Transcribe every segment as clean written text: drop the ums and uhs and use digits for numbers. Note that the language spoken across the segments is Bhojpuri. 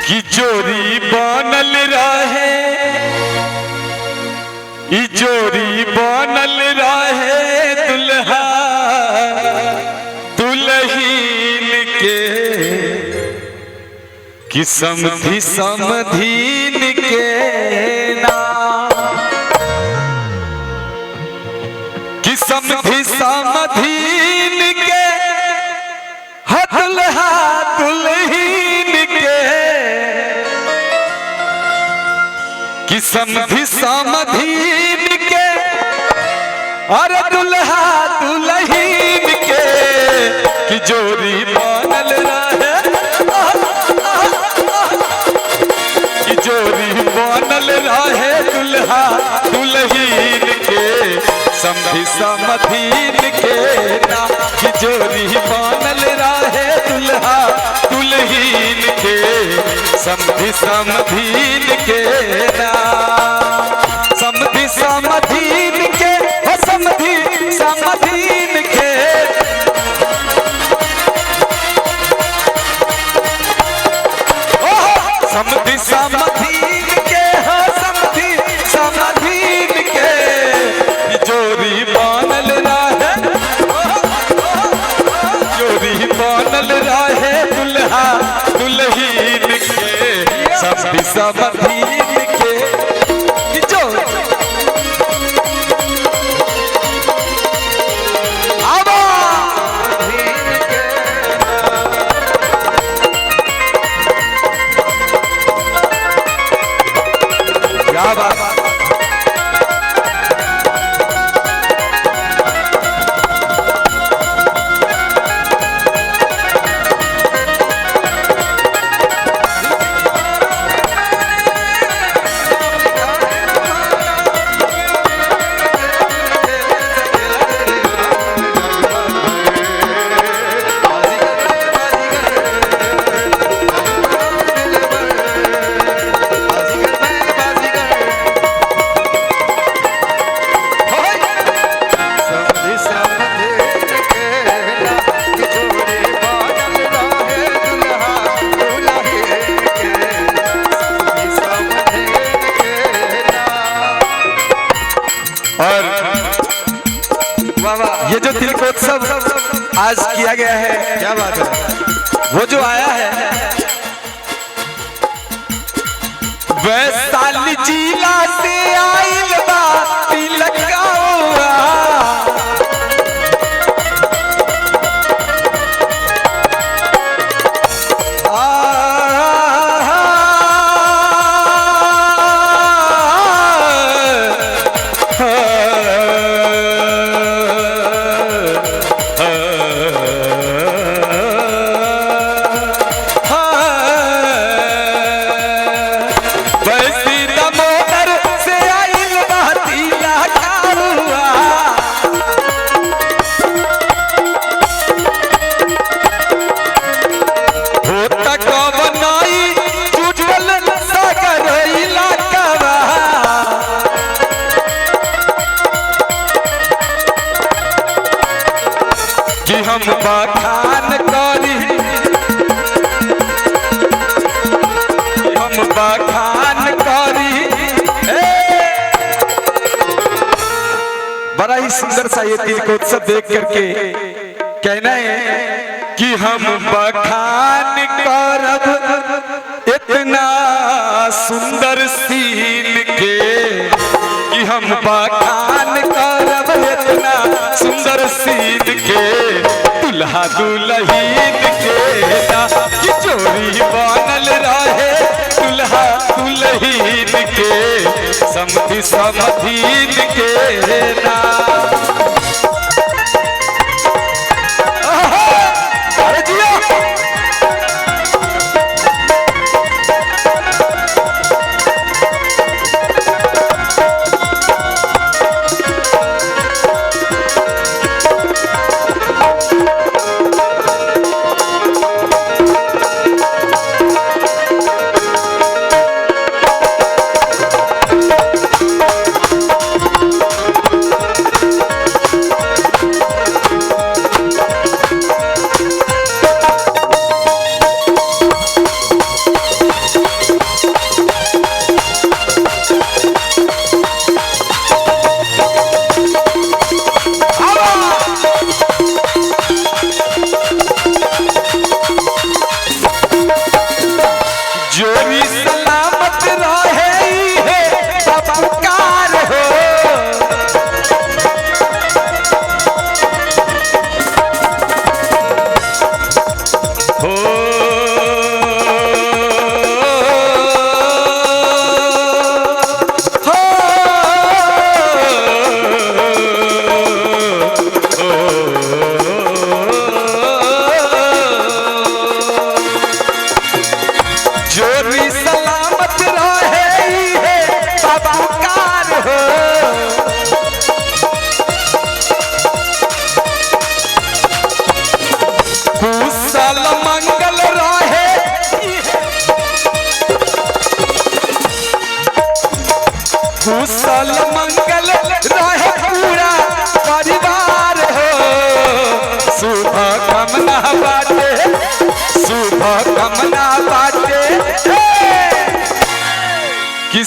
कि जोरी बनल रहे, जोरी बनल रहे दुल्हा दुल्हीन के, कि समधी समधीन के ना, कि समधी समधीन के दुल्हा दुल्हीन के, कि समधी समधीन के अरे दुल्हा दुल्हीन के, कि जोरी बनल रहे, कि जोरी बनल रहे दुल्हा दुल्हीन के, समधी समधीन के ना, कि जोरी बनल रहे दुल्हा दुल्हीन के, समधी समधीन के ना, समधी समधीन के, समधी समधीन के, समधी समधीन के, समधी समधीन के, जोरी बनल रहे, जोरी बनल रहे दुल्हा दुल्हीन के, समधी समधीन के, जोरी क्या बात। और ये जो तिलकोत्सव आज किया गया है, क्या बात है, वो जो आया है वैशाली जिला से आइल बा तिलक हुआ, कि हम बखान करी, हम बखान करी, बड़ा ही सुंदर सा ये तिलकोत्सव देख करके कहना है कि हम बखान करब इतना सुंदर सीन के, कि हम बखान करब इतना सुंदर सीन के, दुल्हा दुल्हीन के ना, कि जोरी बनल रहे दुल्हा दुल्हीन के, समधी समधीन के ना।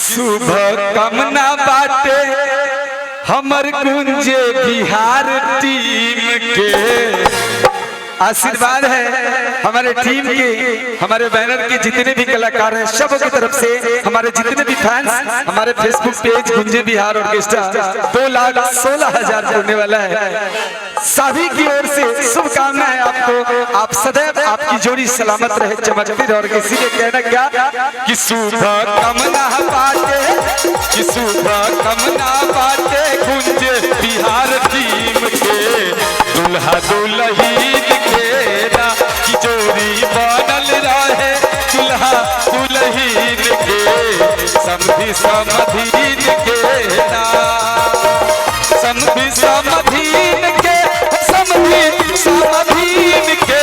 शुभ कामना बाटे हमर कुंजे बिहार टीम के आशीर्वाद है हमारे टीम के, हमारे बैनर के जितने भी कलाकार हैं सब की तरफ से, हमारे जितने भी फैंस, हमारे फेसबुक पेज गुंजे बिहार ऑर्केस्ट्रा 2,16,000 जुड़ने वाला है, सभी की ओर से शुभकामनाएं आपको। आप सदैव आपकी जोड़ी सलामत रहे, चमकती रहे। और किसी के कहना क्या कि शुभ कामना बाटे, कि शुभ कामना बाटे गुंजे बिहार टीम के, दुल्हा दुल्हीन के ना की जोड़ी बनल रहे, दुल्हा दुल्हीन के समधी समधीन के ना, समधी समधीन के, समधी समधीन के,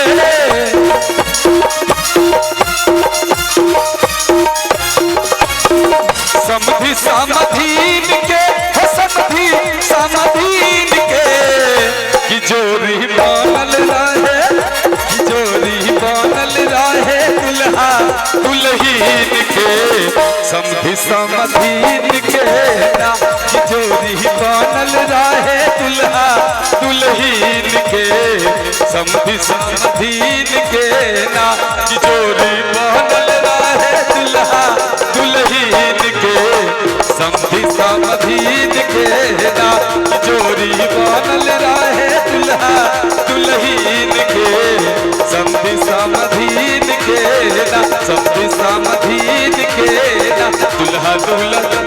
समधी समधीन के, समधी समधीन के की जोड़ी बनल रहे, की जोड़ी बनल रहे, दुल्हा दुल्हीन के समधी समधीन के ना की जोड़ी बनल रहे, दुल्हा दुल्हीन के समधी समधीन के ना की जोड़ी बनल रहे, दुल्हा दुल्हीन के समधी समधीन के ना की जोड़ी बनल रहे, दुल्हा दुल्हीन के समधी समधीन के ना, समधी समधीन के ना, दुल्हा दुल्हन